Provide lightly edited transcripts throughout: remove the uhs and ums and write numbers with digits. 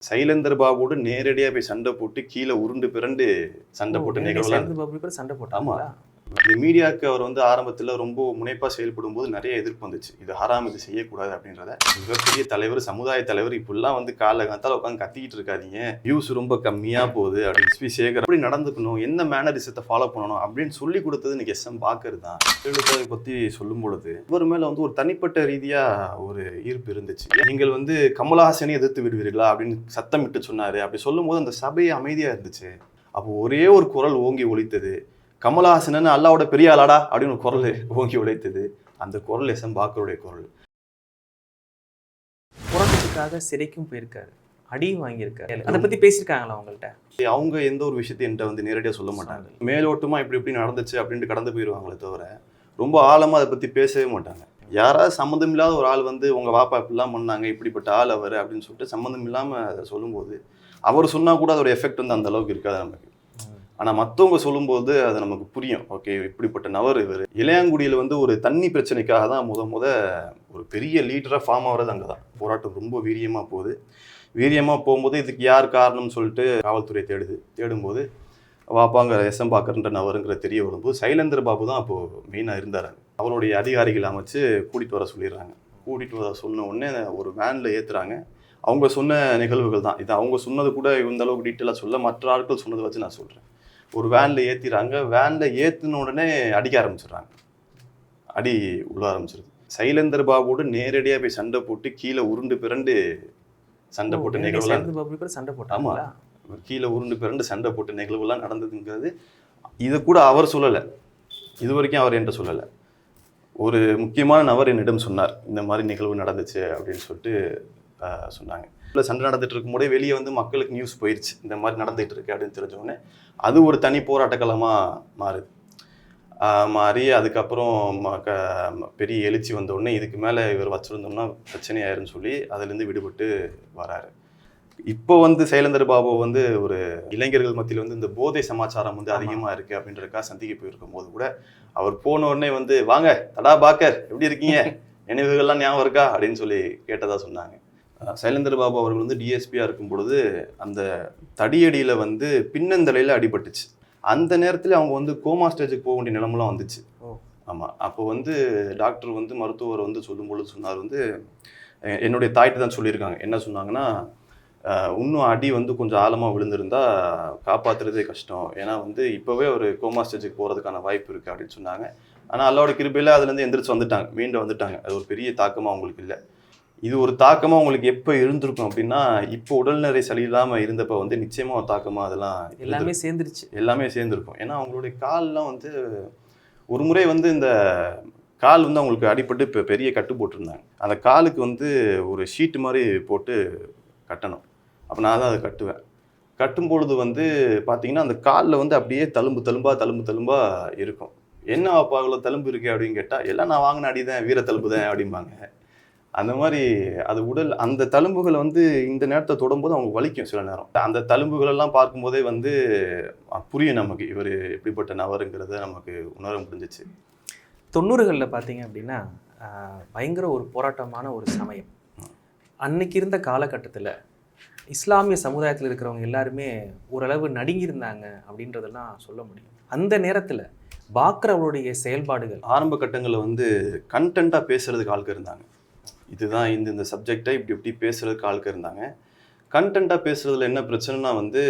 சைலேந்தர் பாபுவோட நேரடியா போய் சண்டை போட்டு கீழே உருண்டு பிறண்டு சண்டை போட்ட நிகழ்வுலாம் சைலேந்தர் பாபு கூட சண்டை போட்டாங்களா? இந்த மீடியாவுக்கு அவர் வந்து ஆரம்பத்தில் ரொம்ப முனைப்பாக செயல்படும் போது நிறைய எதிர்ப்பு வந்துச்சு. இது ஹராம், இது செய்யக்கூடாது அப்படின்றத. மிகப்பெரிய தலைவர், சமுதாய தலைவர் இப்படிலாம் வந்து காலை காத்தால உட்காந்து கத்திக்கிட்டு இருக்காதீங்க, வியூஸ் ரொம்ப கம்மியாக போகுது அப்படின்னு எஸ்பி சேகர் அப்படி நடந்துக்கணும், என்ன மேனரிசத்தை ஃபாலோ பண்ணணும் அப்படின்னு சொல்லி கொடுத்தது இன்னைக்கு எஸ்எம் பாக்கர் தான். எழுத்தை பற்றி சொல்லும் பொழுது இவர் மேலே வந்து ஒரு தனிப்பட்ட ரீதியாக ஒரு ஈர்ப்பு இருந்துச்சு. நீங்கள் வந்து கமலஹாசனை எதிர்த்து விடுவீர்களா அப்படின்னு சத்தமிட்டு சொன்னார். அப்படி சொல்லும் போது அந்த சபையை அமைதியாக இருந்துச்சு. அப்போ ஒரே ஒரு குரல் ஓங்கி ஒலித்தது, கமலஹாசன் அல்லாவோட பெரிய ஆளாடா அப்படின்னு ஒரு குரல் ஓங்கி உழைத்தது. அந்த குரல் எஸ்எம் பாக்கருடைய குரல். போராட்டத்துக்காக சிறைக்கும் போயிருக்காரு, அடியும் வாங்கியிருக்காரு. அதை பத்தி பேசியிருக்காங்களா அவங்கள்ட்ட? அவங்க எந்த ஒரு விஷயத்தையும் என்கிட்ட வந்து நேரடியாக சொல்ல மாட்டாங்க. மேலோட்டமா இப்படி நடந்துச்சு அப்படின்ட்டு கடந்து போயிடுவாங்களே தவிர ரொம்ப ஆழமா அதை பத்தி பேசவே மாட்டாங்க. யாராவது சம்மந்தம் இல்லாத ஒரு ஆள் வந்து உங்க வாப்பா இப்படிலாம் பண்ணாங்க, இப்படிப்பட்ட ஆள் அவர் அப்படின்னு சொல்லிட்டு சம்மந்தம் இல்லாம அதை சொல்லும்போது அவர் சொன்னா கூட அதோட எஃபெக்ட் வந்து அந்த அளவுக்கு இருக்காது நமக்கு. ஆனால் மற்றவங்க சொல்லும்போது அது நமக்கு புரியும். ஓகே, இப்படிப்பட்ட நபர் இவர். இளையாங்குடியில் வந்து ஒரு தண்ணி பிரச்சனைக்காக தான் முத ஒரு பெரிய லீடராக ஃபார்ம் ஆகிறது அங்கே தான். போராட்டம் ரொம்ப வீரியமாக போகுது. வீரியமாக போகும்போது இதுக்கு யார் காரணம்னு சொல்லிட்டு காவல்துறை தேடும்போது வாப்பாங்க எஸ்எம் பாக்கர்ன்ற நபருங்கிற தெரிய வரும்போது சைலேந்தர் பாபு தான் அப்போது மெயினாக இருந்தார். அவருடைய அதிகாரிகளை அமைச்சு கூட்டிகிட்டு வர சொல்லிடுறாங்க. கூட்டிகிட்டு வர சொன்ன உடனே ஒரு வேனில் ஏற்றுறாங்க. அவங்க சொன்ன நிகழ்வுகள் தான் இது. அவங்க சொன்னது கூட இந்த அளவுக்கு டீட்டெயிலாக சொல்ல, மற்ற ஆட்கள் சொன்னதை வச்சு நான் சொல்கிறேன். ஒரு வேனில் ஏற்றிடுறாங்க. வேனில் ஏற்றின உடனே அடிக்க ஆரம்பிச்சிடுறாங்க. அடி உள்ள ஆரம்பிச்சிருது. சைலேந்தர் பாபுவோட நேரடியாக போய் சண்டை போட்டு கீழே உருண்டு பிறண்டு சண்டை போட்ட நிகழ்வுலாம் சண்டை போட்டாங்க. கீழே உருண்டு பிறண்டு சண்டை போட்ட நிகழ்வுலாம் நடந்ததுங்கிறது இதை கூட அவர் சொல்லலை. இது வரைக்கும் அவர் என்கிட்ட சொல்லலை. ஒரு முக்கியமான நபர் என்னிடம் சொன்னார், இந்த மாதிரி நிகழ்வு நடந்துச்சு அப்படின்னு சொல்லிட்டு சொன்னாங்க. இல்லை, சண்டை நடந்துட்டு இருக்கும் போதே வெளியே வந்து மக்களுக்கு நியூஸ் போயிடுச்சு, இந்த மாதிரி நடந்துகிட்டு இருக்கு அப்படின்னு தெரிஞ்சோடனே அது ஒரு தனி போராட்டக்களமாக மாறி அதுக்கப்புறம் பெரிய எழுச்சி வந்த உடனே இதுக்கு மேலே இவர் வச்சுருந்தோம்னா பிரச்சனையாயிருன்னு சொல்லி அதுலேருந்து விடுபட்டு வராரு. இப்போ வந்து சைலேந்தர் பாபு வந்து ஒரு இளைஞர்கள் மத்தியில் வந்து இந்த போதை சமாச்சாரம் வந்து அதிகமாக இருக்குது அப்படின்றதுக்காக சந்திக்க போயிருக்கும் போது கூட அவர் போன உடனே வந்து வாங்க தடா பாக்கர் எப்படி இருக்கீங்க, நினைவுகள்லாம் ஞாபகம் இருக்கா அப்படின்னு சொல்லி கேட்டதா சொன்னாங்க. சைலேந்தர் பாபு அவர்கள் வந்து டிஎஸ்பியாக இருக்கும் பொழுது அந்த தடியடியில் வந்து பின்னந்தலையில் அடிபட்டுச்சு. அந்த நேரத்தில் அவங்க வந்து கோமா ஸ்டேஜுக்கு போக வேண்டிய நிலமெல்லாம் வந்துச்சு. ஆமாம், அப்போ வந்து டாக்டர் வந்து மருத்துவர் வந்து சொல்லும்பொழுது சொன்னார் வந்து, என்னுடைய தாய்ட்டு தான் சொல்லியிருக்காங்க. என்ன சொன்னாங்கன்னா, இன்னும் அடி வந்து கொஞ்சம் ஆழமாக விழுந்திருந்தா காப்பாற்றுறதே கஷ்டம், ஏன்னா வந்து இப்போவே ஒரு கோமா ஸ்டேஜுக்கு போகிறதுக்கான வாய்ப்பு இருக்குது அப்படின்னு சொன்னாங்க. ஆனால் அல்லாவோட கிருபையில் அதுலேருந்து எந்திரிச்சு வந்துட்டாங்க, மீண்டு வந்துட்டாங்க. அது ஒரு பெரிய தாக்கமாக அவங்களுக்கு இல்லை. இது ஒரு தாக்கமாக உங்களுக்கு எப்போ இருந்திருக்கும் அப்படின்னா, இப்போ உடல்நிலை சரியில்லாமல் இருந்தப்போ வந்து நிச்சயமாக ஒரு தாக்கமாக அதெல்லாம் எல்லாமே சேர்ந்துருக்கும். ஏன்னா அவங்களுடைய கால்லாம் வந்து ஒரு முறை வந்து இந்த கால் வந்து அவங்களுக்கு அடிபட்டு இப்போ பெரிய கட்டு போட்டிருந்தாங்க. அந்த காலுக்கு வந்து ஒரு ஷீட்டு மாதிரி போட்டு கட்டணும். அப்போ நான் தான் அதை கட்டுவேன். கட்டும் பொழுது வந்து பார்த்தீங்கன்னா அந்த காலில் வந்து அப்படியே தழும்பாக இருக்கும். என்ன அப்போ அவ்வளோ தழும்பு இருக்கு அப்படின்னு கேட்டால், எல்லாம் நான் வாங்கின அடி தான், வீர தழும்பு தான் அப்படிம்பாங்க. அந்த மாதிரி அது உடல் அந்த தழும்புகளை வந்து இந்த நேரத்தை தொடும்போது அவங்க வலிக்கும் சில நேரம். அந்த தழும்புகளெல்லாம் பார்க்கும்போதே வந்து புரியும் நமக்கு இவர் எப்படிப்பட்ட நபருங்கிறத நமக்கு உணர முடிஞ்சிச்சு. 90களில் பார்த்தீங்க அப்படின்னா பயங்கர ஒரு போராட்டமான ஒரு சமயம். அன்னைக்கு இருந்த காலகட்டத்தில் இஸ்லாமிய சமுதாயத்தில் இருக்கிறவங்க எல்லாருமே ஓரளவு நடுங்கியிருந்தாங்க அப்படின்றதெல்லாம் சொல்ல முடியும். அந்த நேரத்தில் பாக்கர் அவருடைய செயல்பாடுகள் ஆரம்ப கட்டங்களில் வந்து கண்டென்ட்டாக பேசுறதுக்கு ஆட்கள் இருந்தாங்க. இதுதான் இந்த சப்ஜெக்டை இப்படி பேசுகிறதுக்கு ஆட்கள் இருந்தாங்க. கண்டென்ட்டாக பேசுகிறதுல என்ன பிரச்சனைனா வந்து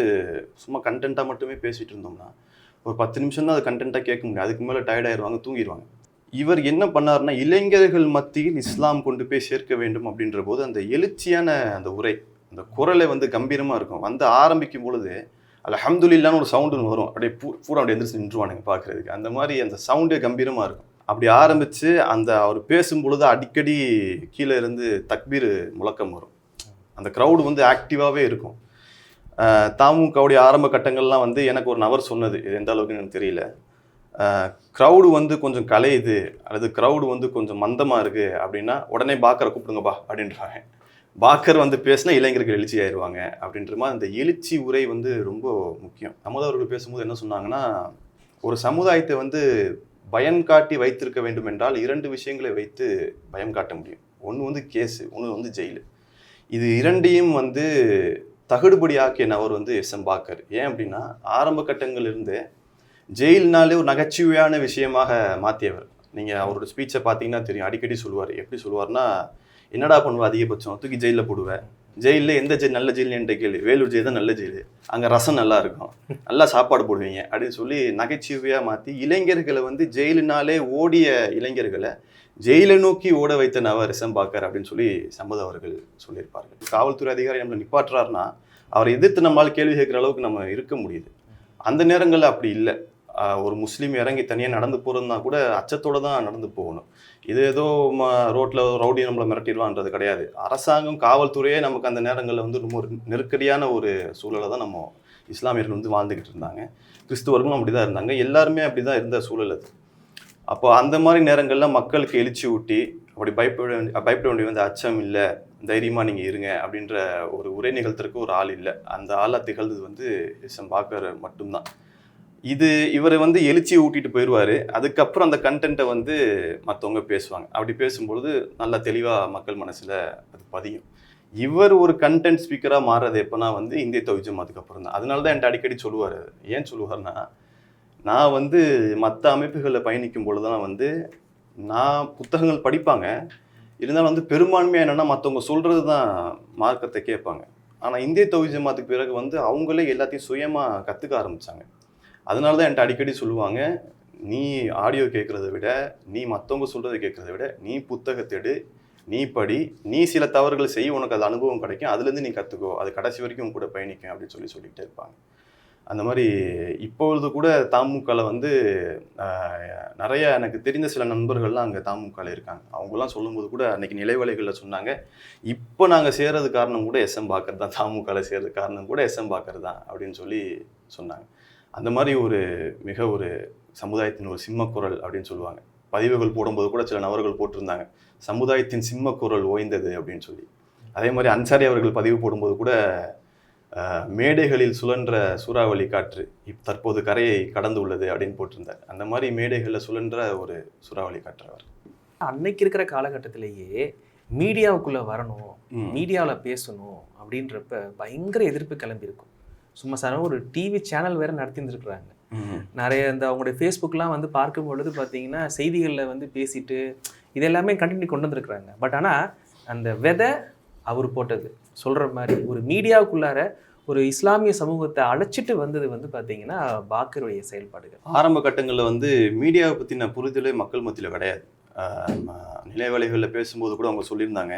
சும்மா கண்டென்ட்டாக மட்டுமே பேசிகிட்டு இருந்தோம்னா ஒரு 10 நிமிஷம் தான் அது கண்டென்ட்டாக கேட்க முடியும். அதுக்கு மேலே டயர்டாயிருவாங்க, தூங்கிடுவாங்க. இவர் என்ன பண்ணார்னா, இளைஞர்கள் மத்தியில் இஸ்லாம் கொண்டு போய் சேர்க்க வேண்டும் அப்படின்ற போது அந்த எழுச்சியான அந்த உரை, அந்த குரலை வந்து கம்பீரமாக இருக்கும். வந்து ஆரம்பிக்கும் பொழுது அல்ஹம்துலில்லாஹ்னு ஒரு சவுண்டு வரும். அப்படியே பூரா அப்படியே எந்திரிச்சு நின்றுவானுங்க பார்க்குறதுக்கு. அந்த மாதிரி அந்த சவுண்டே கம்பீரமாக இருக்கும். அப்படி ஆரம்பித்து அந்த அவர் பேசும் பொழுது அடிக்கடி கீழே இருந்து தக்பீர் முழக்கம் வரும். அந்த க்ரௌடு வந்து ஆக்டிவாகவே இருக்கும். தமுகவுடைய ஆரம்ப கட்டங்கள்லாம் வந்து எனக்கு ஒரு நபர் சொன்னது, இது எந்த அளவுக்கு எனக்கு தெரியல, க்ரௌடு வந்து கொஞ்சம் கலையுது அல்லது க்ரௌடு வந்து கொஞ்சம் மந்தமாக இருக்குது அப்படின்னா உடனே பாக்கரை கூப்பிடுங்கப்பா அப்படின்றாங்க. பாக்கர் வந்து பேசினா இளைஞர்கள் எழுச்சி ஆயிடுவாங்க அப்படின்ற மாதிரி அந்த எழுச்சி உரை வந்து ரொம்ப முக்கியம். அவர்கள் பேசும்போது என்ன சொன்னாங்கன்னா, ஒரு சமுதாயத்தை வந்து பயம் காட்டி வைத்திருக்க வேண்டும் என்றால் 2 விஷயங்களை வைத்து பயம் காட்ட முடியும். ஒன்று வந்து கேஸு, ஒன்று வந்து ஜெயிலு. இது 2ஐயும் வந்து தகுடுபடி ஆக்கிய நபர் வந்து எஸ்.எம். பாக்கர். ஏன் அப்படின்னா ஆரம்ப கட்டங்கள்ல இருந்து ஜெயில்னாலே ஒரு நகைச்சுவையான விஷயமாக மாற்றியவர். நீங்கள் அவரோட ஸ்பீச்சை பார்த்தீங்கன்னா தெரியும், அடிக்கடி சொல்லுவார். எப்படி சொல்லுவார்னா, என்னடா பண்ணுவ அதிகபட்சம், தூக்கி ஜெயிலில் போடுவேன். ஜெயிலில் எந்த ஜெயில் நல்ல ஜெயில் என்கிட்ட கேளு, வேலூர் ஜெயில் தான் நல்ல ஜெயில், அங்கே ரசம் நல்லா இருக்கும், நல்லா சாப்பாடு போடுவீங்க அப்படின்னு சொல்லி நகைச்சுவையாக மாற்றி இளைஞர்களை வந்து ஜெயிலுனாலே ஓடிய இளைஞர்களை ஜெயிலை நோக்கி ஓட வைத்த நபர் எஸ்.எம். பாக்கர் அப்படின்னு சொல்லி சம்பத் அவர்கள் சொல்லியிருப்பார்கள். காவல்துறை அதிகாரி நம்மளை நிப்பாட்டுறாருன்னா அவரை எதிர்த்து நம்மளால் கேள்வி கேட்குற அளவுக்கு நம்ம இருக்க முடியுது. அந்த நேரங்களில் அப்படி இல்லை. ஒரு முஸ்லீம் இறங்கி தனியாக நடந்து போகிறதுனா கூட அச்சத்தோடு தான் நடந்து போகணும். இது ஏதோ ரோட்டில் ரவுடி நம்மளை மிரட்டிடுவான்றது கிடையாது. அரசாங்கம், காவல்துறையே நமக்கு அந்த நேரங்களில் வந்து ரொம்ப ஒரு நெருக்கடியான ஒரு சூழலை தான் நம்ம இஸ்லாமியர்கள் வந்து வாழ்ந்துக்கிட்டு இருந்தாங்க. கிறிஸ்துவர்களும் அப்படி தான் இருந்தாங்க. எல்லாருமே அப்படி தான் இருந்த சூழல் அது. அப்போ அந்த மாதிரி நேரங்களில் மக்களுக்கு எழுச்சி ஊட்டி அப்படி பயப்பட வேண்டிய வந்து அச்சம் இல்லை, தைரியமாக நீங்கள் இருங்க அப்படின்ற ஒரு உரை நிகழ்த்துறதுக்கு ஒரு ஆள் இல்லை. அந்த ஆளாக திகழ்ந்தது வந்து எஸ்.எம். பாக்கர் மட்டும்தான். இவர் வந்து எழுச்சியை ஊட்டிட்டு போயிடுவார். அதுக்கப்புறம் அந்த கண்டென்ட்டை வந்து மற்றவங்க பேசுவாங்க. அப்படி பேசும்பொழுது நல்லா தெளிவாக மக்கள் மனசில் அது பதியும். இவர் ஒரு கண்டென்ட் ஸ்பீக்கராக மாறுறது எப்போனா வந்து இந்திய தௌஹீத் ஜமாத்துக்கு அப்புறம் தான். அதனால தான் என்கிட்ட அடிக்கடி சொல்லுவார். ஏன் சொல்லுவார்னா, நான் வந்து மற்ற அமைப்புகளில் பயணிக்கும் பொழுதுதான் வந்து நான் புத்தகங்கள் படிப்பாங்க, இருந்தாலும் வந்து பெரும்பான்மையாக என்னென்னா மற்றவங்க சொல்கிறது தான் மார்க்கத்தை கேட்பாங்க. ஆனால் இந்திய தௌஹீத் ஜமாத்துக்கு பிறகு வந்து அவங்களே எல்லாத்தையும் சுயமாக கற்றுக்க ஆரம்பித்தாங்க. அதனால தான் என்கிட்ட அடிக்கடி சொல்லுவாங்க, நீ ஆடியோ கேட்குறத விட, நீ மற்றவங்க சொல்கிறத கேட்குறத விட, நீ புத்தகத்தை எடு, நீ படி, நீ சில தவறுகள் செய், உனக்கு அது அனுபவம் கிடைக்கும், அதுலேருந்து நீ கற்றுக்கோ, அது கடைசி வரைக்கும் கூட பயணிக்கும் அப்படின்னு சொல்லிக்கிட்டே இருப்பாங்க. அந்த மாதிரி இப்பொழுது கூட தமுகவில் வந்து நிறைய எனக்கு தெரிந்த சில நண்பர்கள்லாம் அங்கே தமுகவில் இருக்காங்க. அவங்களாம் சொல்லும்போது கூட அன்றைக்கி நிலைவலைகளில் சொன்னாங்க, இப்போ நாங்கள் சேர்றது காரணம் கூட எஸ்.எம். பாக்கர் தான், தமுகவில் சேர்றது காரணம் கூட எஸ்.எம். பாக்கர் தான் அப்படின்னு சொல்லி சொன்னாங்க. அந்த மாதிரி ஒரு சமுதாயத்தின் ஒரு சிம்மக்குரல் அப்படின்னு சொல்லுவாங்க. பதிவுகள் போடும்போது கூட சில நபர்கள் போட்டிருந்தாங்க, சமுதாயத்தின் சிம்மக்குரல் ஓய்ந்தது அப்படின்னு சொல்லி. அதே மாதிரி அன்சாரி அவர்கள் பதிவு போடும்போது கூட மேடைகளில் சுழன்ற சூறாவளி காற்று தற்போது கரையை கடந்து உள்ளது அப்படின்னு போட்டிருந்தார். அந்த மாதிரி மேடைகளில் சுழன்ற ஒரு சூறாவளி காற்று அவர். அன்னைக்கு இருக்கிற காலகட்டத்திலேயே மீடியாவுக்குள்ளே வரணும், மீடியாவில் பேசணும் அப்படின்றப்ப பயங்கர எதிர்ப்பு கிளம்பியிருக்கும். சும்மா சார் ஒரு டிவி சேனல் வேறு நடத்திருந்துருக்குறாங்க. நிறைய இந்த அவங்களுடைய ஃபேஸ்புக்லாம் வந்து பார்க்கும் பொழுது பார்த்தீங்கன்னா செய்திகளில் வந்து பேசிட்டு இது எல்லாமே கண்டினியூ கொண்டு வந்துருக்குறாங்க. பட் ஆனால் அந்த விதை அவர் போட்டது சொல்கிற மாதிரி ஒரு மீடியாவுக்குள்ளார ஒரு இஸ்லாமிய சமூகத்தை அழைச்சிட்டு வந்தது வந்து பார்த்தீங்கன்னா பாக்கருடைய செயல்பாடுகள். ஆரம்ப கட்டங்களில் வந்து மீடியாவை பற்றின புரிதலே மக்கள் மத்தியில் கிடையாது. நிலைவலைகளில் பேசும்போது கூட அவங்க சொல்லியிருந்தாங்க,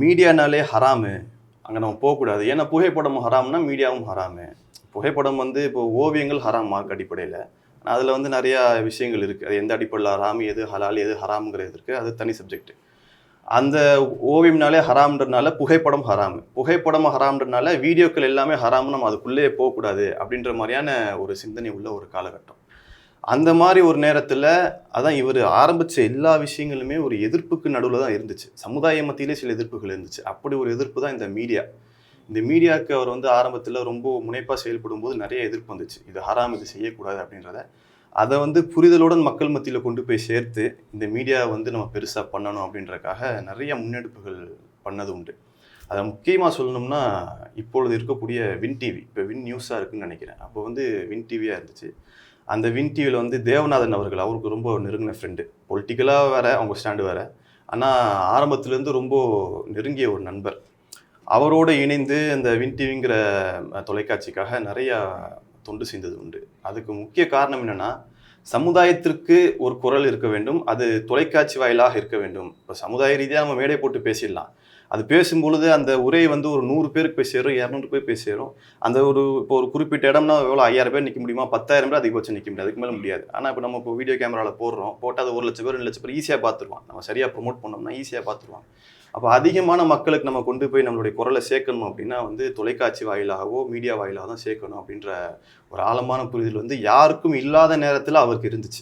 மீடியானாலே ஹராமு, அங்கே நம்ம போகக்கூடாது. ஏன்னா புகைப்படமும் ஹராம்னா மீடியாவும் ஹராமு. புகைப்படம் வந்து இப்போ ஓவியங்கள் ஹராம் மார்க் அடிப்படையில், அதில் வந்து நிறையா விஷயங்கள் இருக்குது. அது எந்த அடிப்படையில் ஹராம், எது ஹலால், எது ஹராம்ங்கிறது இருக்குது, அது தனி சப்ஜெக்ட். அந்த ஓவியம்னாலே ஹராம்ன்றதுனால புகைப்படம் ஹராமு, புகைப்படம் ஹராம்ன்றதுனால வீடியோக்கள் எல்லாமே ஹராம்னு நம்ம அதுக்குள்ளேயே போகக்கூடாது அப்படின்ற மாதிரியான ஒரு சிந்தனை உள்ள ஒரு காலகட்டம். அந்த மாதிரி ஒரு நேரத்தில் அதான் இவர் ஆரம்பித்த எல்லா விஷயங்களுமே ஒரு எதிர்ப்புக்கு நடுவில் தான் இருந்துச்சு. சமுதாய மத்தியிலே சில எதிர்ப்புகள் இருந்துச்சு. அப்படி ஒரு எதிர்ப்பு தான் இந்த மீடியா. இந்த மீடியாவுக்கு அவர் வந்து ஆரம்பத்தில் ரொம்ப முனைப்பாக செயல்படும் போது நிறைய எதிர்ப்பு வந்துச்சு. இது ஹராம், இது செய்யக்கூடாது அப்படின்றத. அதை வந்து புரிதலுடன் மக்கள் மத்தியில் கொண்டு போய் சேர்த்து இந்த மீடியா வந்து நம்ம பெருசாக பண்ணணும் அப்படின்றக்காக நிறைய முன்னெடுப்புகள் பண்ணது உண்டு. அதை முக்கியமாக சொல்லணும்னா இப்பொழுது இருக்கக்கூடிய வின் டிவி, இப்போ வின் நியூஸாக இருக்குதுன்னு நினைக்கிறேன். அப்போ வந்து வின் டிவியாக இருந்துச்சு. அந்த வின் டிவியில் வந்து தேவநாதன் அவர்கள், அவருக்கு ரொம்ப நெருங்கின ஃப்ரெண்டு, பொலிட்டிக்கலாக வேறு அவங்க ஸ்டாண்டு வேறு, ஆனால் ஆரம்பத்துலேருந்து ரொம்ப நெருங்கிய ஒரு நண்பர். அவரோடு இணைந்து அந்த வின் டிவிங்கிற தொலைக்காட்சிக்காக நிறையா தொண்டு செய்தது உண்டு. அதுக்கு முக்கிய காரணம் என்னென்னா, சமுதாயத்திற்கு ஒரு குரல் இருக்க வேண்டும், அது தொலைக்காட்சி வாயிலாக இருக்க வேண்டும். இப்போ சமுதாய ரீதியாக நம்ம மேடை போட்டு பேசிடலாம், அது பேசும்பொழுது அந்த உரை வந்து ஒரு 100 பேருக்கு போய் சேரும், 200 பேர் போய் சேரும். அந்த இப்போ ஒரு குறிப்பிட்ட இடம்னா எவ்வளோ 5000 பேர் நிற்க முடியுமா, 10,000 பேர் அதிகபட்சம் நிற்க முடியாது, அதுக்கு மேலே முடியாது. ஆனால் இப்போ நம்ம இப்போ வீடியோ கேமராவில் போட்டால் அது 1,00,000 பேர் 2,00,000 பேர் ஈஸியாக பார்த்துருவான். நம்ம சரியாக ப்ரொமோட் பண்ணோம்னா ஈஸியாக பார்த்துருவான். அப்போ அதிகமான மக்களுக்கு நம்ம கொண்டு போய் நம்மளுடைய குரலை சேர்க்கணும் அப்படின்னா வந்து தொலைக்காட்சி வாயிலாகவோ மீடியா வாயிலாக தான் சேர்க்கணும் அப்படின்ற ஒரு ஆழமான புரிதல் வந்து யாருக்கும் இல்லாத நேரத்தில் அவருக்கு இருந்துச்சு.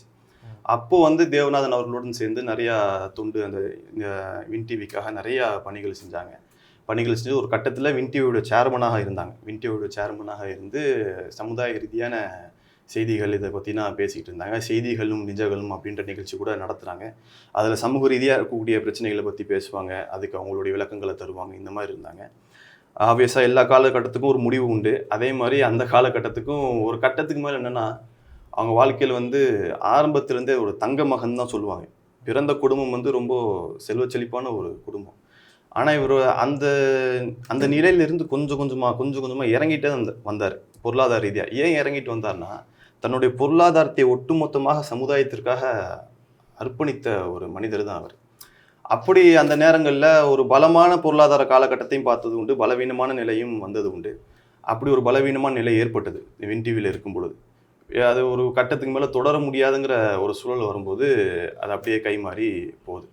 அப்போது வந்து தேவநாதன் அவர்களுடன் சேர்ந்து நிறையா தொண்டு அந்த வின் டிவிக்காக நிறையா பணிகள் செஞ்சு ஒரு கட்டத்தில் வின் டிவியோட சேர்மனாக இருந்தாங்க. வின் டிவியோட சேர்மனாக இருந்து சமுதாய ரீதியான செய்திகள் இதை பற்றினா பேசிக்கிட்டு இருந்தாங்க. செய்திகளும் நிஜங்களும் அப்படின்ற நிகழ்ச்சி கூட நடத்துகிறாங்க. அதில் சமூக ரீதியாக இருக்கக்கூடிய பிரச்சனைகளை பற்றி பேசுவாங்க, அதுக்கு அவங்களுடைய விளக்கங்களை தருவாங்க. இந்த மாதிரி இருந்தாங்க. ஆப்வியஸாக எல்லா காலகட்டத்துக்கும் ஒரு முடிவு உண்டு. அதே மாதிரி அந்த காலகட்டத்துக்கும் ஒரு கட்டத்துக்கு மேலே என்னென்னா அவங்க வாழ்க்கையில் வந்து ஆரம்பத்திலேருந்தே ஒரு தங்க மகன் தான் சொல்லுவாங்க. பிறந்த குடும்பம் வந்து ரொம்ப செல்வ செழிப்பான ஒரு குடும்பம். ஆனால் இவர் அந்த அந்த நிலையிலிருந்து கொஞ்சம் கொஞ்சமாக இறங்கிட்டே வந்தார் பொருளாதார ரீதியாக. ஏன் இறங்கிட்டு வந்தார்னா தன்னுடைய பொருளாதாரத்தை ஒட்டுமொத்தமாக சமுதாயத்திற்காக அர்ப்பணித்த ஒரு மனிதர் தான் அவர். அப்படி அந்த நேரங்களில் ஒரு பலமான பொருளாதார காலகட்டத்தையும் பார்த்தது உண்டு, பலவீனமான நிலையும் வந்தது உண்டு. அப்படி ஒரு பலவீனமான நிலை ஏற்பட்டது வின் டிவியில் இருக்கும் பொழுது. அது ஒரு கட்டத்துக்கு மேலே தொடர முடியாதுங்கிற ஒரு சூழல் வரும்போது அது அப்படியே கை மாறி போகுது.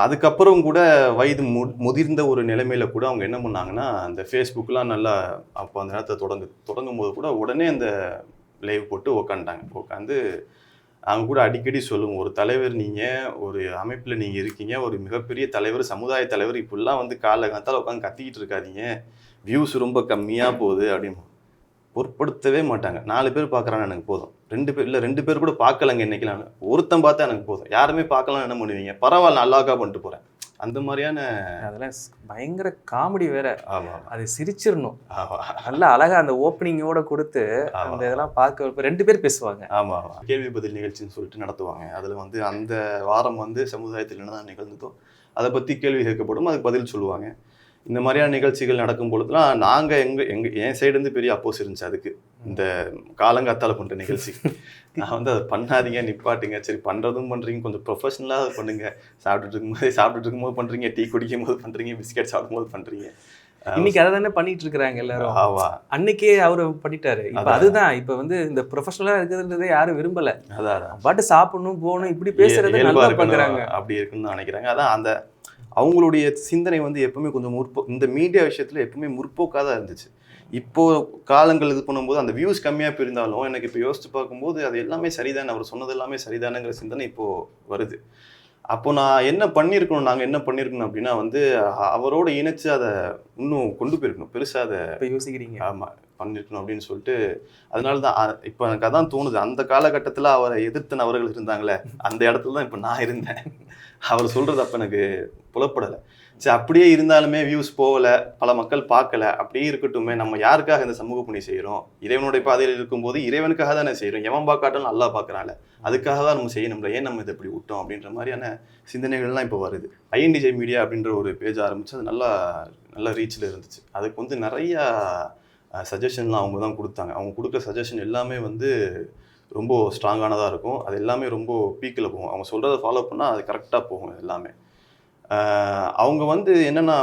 அதுக்கப்புறம் கூட வயது முதிர்ந்த ஒரு நிலைமையில கூட அவங்க என்ன பண்ணாங்கன்னா, அந்த ஃபேஸ்புக்கெலாம் நல்லா அப்போ அந்த நேரத்தை தொடங்கும் போது கூட உடனே அந்த லைவ் போட்டு உட்காந்து அவங்க கூட அடிக்கடி சொல்லுவோம், ஒரு தலைவர் நீங்கள், ஒரு அமைப்பில் நீங்கள் இருக்கீங்க, ஒரு மிகப்பெரிய தலைவர், சமுதாய தலைவர், இப்படிலாம் வந்து காலகாலத்தால் உட்காந்து கத்திக்கிட்டு இருக்காதீங்க, வியூஸ் ரொம்ப கம்மியாக போகுது அப்படின்னு பொருட்படுத்தவே மாட்டாங்க. 4 பேர் பார்க்குறான்னு எனக்கு போதும், 2 பேர் கூட பார்க்கலங்க இன்னைக்கு, நான் ஒருத்தன் பார்த்தா எனக்கு போதும், யாருமே பார்க்கலாம் என்ன பண்ணுவீங்க, பரவாயில்ல நல்லாக்கா பண்ணிட்டு போகிறேன், அந்த மாதிரியான அதெல்லாம் பயங்கர காமெடி வேற. ஆமாம், அது சிரிச்சிடணும். நல்லா அழகா அந்த ஓப்பனிங்கோட கொடுத்து அந்த இதெல்லாம் பார்க்க 2 பேர் பேசுவாங்க. ஆமாம், கேள்வி பதில் நிகழ்ச்சின்னு சொல்லிட்டு நடத்துவாங்க. அதில் வந்து அந்த வாரம் வந்து சமுதாயத்தில் என்னதான் நிகழ்ந்ததோ அதை பற்றி கேள்வி கேட்கப்படும், அதுக்கு பதில் சொல்லுவாங்க. இந்த மாதிரியான நிகழ்ச்சிகள் நடக்கும் பொழுதுலாம் நாங்கள் என் சைடுலேருந்து பெரிய அப்போஸ் இருந்துச்சு அதுக்கு, இந்த காலங்காத்தால் பண்ணுற நிகழ்ச்சி. நான் வந்து அதை பண்ணாதீங்க, நிப்பாட்டுங்க, சரி பண்ணுறதும் பண்ணுறீங்க, கொஞ்சம் ப்ரொஃபஷனலாக அதை பண்ணுங்கள், சாப்பிட்டுட்டு இருக்கும்போது பண்ணுறீங்க, டீ குடிக்கும் போது பண்ணுறீங்க, பிஸ்கெட் சாப்பிடும் போது பண்ணுறீங்க. இன்னைக்கு அதை தானே பண்ணிட்டு இருக்கிறாங்க எல்லாரும். அன்னைக்கே அவரு பண்ணிட்டாரு. இப்ப அதுதான் இப்ப வந்து இந்த ப்ரொஃபஷனலா இருக்கிறதுன்றதே யாரும் விரும்பல. அதான் பாட்டு சாப்பிடணும் போகணும் இப்படி பேசுறது நல்லா பண்றாங்க, அப்படி இருக்குன்னு நினைக்கிறாங்க. அதான் அந்த அவங்களுடைய சிந்தனை வந்து எப்பவுமே கொஞ்சம் இந்த மீடியா விஷயத்துல எப்பவுமே முற்போக்காக தான் இருந்துச்சு. இப்போ காலங்கள் இது பண்ணும்போது அந்த வியூஸ் கம்மியாக போயிருந்தாலும் எனக்கு இப்போ யோசிச்சு பார்க்கும்போது அது எல்லாமே சரிதானே, அவர் சொன்னது எல்லாமே சரிதானுங்கிற சிந்தனை இப்போ வருது. அப்போ நான் என்ன பண்ணியிருக்கணும், நாங்கள் என்ன பண்ணியிருக்கணும் அப்படின்னா வந்து அவரோட இணைச்சு அதை இன்னும் கொண்டு போயிருக்கணும், பெருசாக அதை இப்போ யோசிக்கிறீங்க. ஆமாம் பண்ணியிருக்கணும் அப்படின்னு சொல்லிட்டு. அதனால தான் இப்போ எனக்கு அதான் தோணுது, அந்த காலகட்டத்தில் அவரை எதிர்த்த நபர்கள் இருந்தாங்களே அந்த இடத்துல தான் இப்போ நான் இருந்தேன். அவர் சொல்கிறது அப்போ எனக்கு புலப்படலை. சரி அப்படியே இருந்தாலுமே வியூஸ் போகலை, பல மக்கள் பார்க்கல, அப்படியே இருக்கட்டுமே, நம்ம யாருக்காக இந்த சமூக பணி செய்கிறோம், இறைவனுடைய பாதையில் இருக்கும்போது இறைவனுக்காக தானே செய்கிறோம், எவன் பார்க்காட்டாலும் நல்லா பார்க்குறான்ல, அதுக்காக தான் நம்ம செய்யணும்ல, ஏன் நம்ம இதை இப்படி விட்டோம் அப்படின்ற மாதிரியான சிந்தனைகள்லாம் இப்போ வருது. ஐஎன்டிஜே மீடியா அப்படின்ற ஒரு பேஜ் ஆரம்பித்து அது நல்ல ரீச்சில் இருந்துச்சு. அதுக்கு வந்து நிறையா சஜஷன்லாம் அவங்க தான் கொடுத்தாங்க. அவங்க கொடுக்குற சஜஷன் எல்லாமே வந்து ரொம்ப ஸ்ட்ராங்கானதாக இருக்கும், அது எல்லாமே ரொம்ப பீக்கில் போகும். அவங்க சொல்கிறத ஃபாலோ பண்ணால் அது கரெக்டாக போகும் எல்லாமே. அவங்க வந்து என்னென்னா